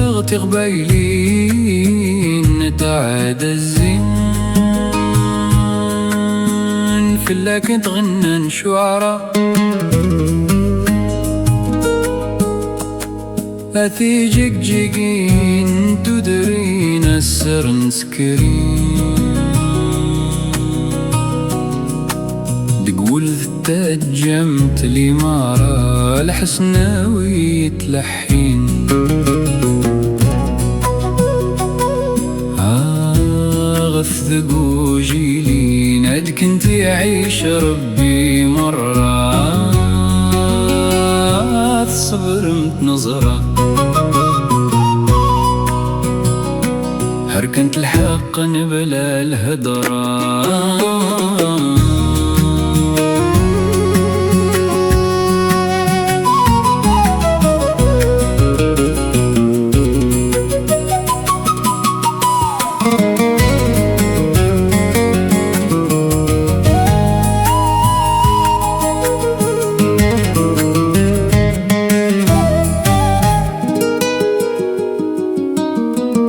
صغتي غبايلين نتعاد الزين فلا كنت غنان شعراء أثي جيجين تدرين السر نسكرين تقول تجمت لي مارا الحسناوي تلحين غثق وجيلين عد كنت يعيش ربي مرة صبر متنظرة هركنت الحق نبلا الهدرة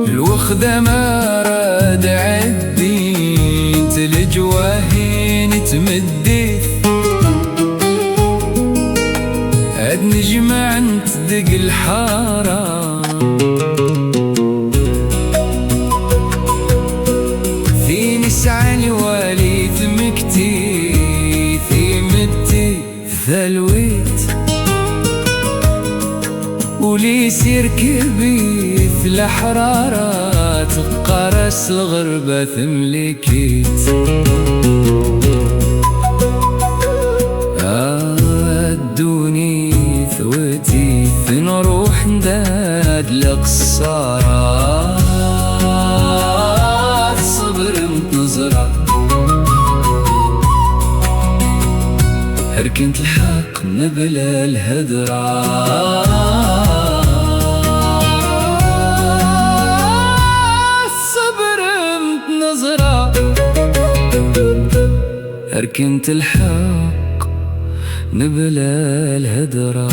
الوخذة ما راد عدين تلج واهين تمديت عد نجمع نتدق الحارة ذي نسعى والي ثمكتي ذي متي ثلويت ولي سير كبيث الحرارة تقرس الغربة ثملكيت أدوني ثوتي نروح نداد لقصارة صبر متنظرة هركنت الحق نبلا الهدرة هركنت الحق نبلا الهدرة.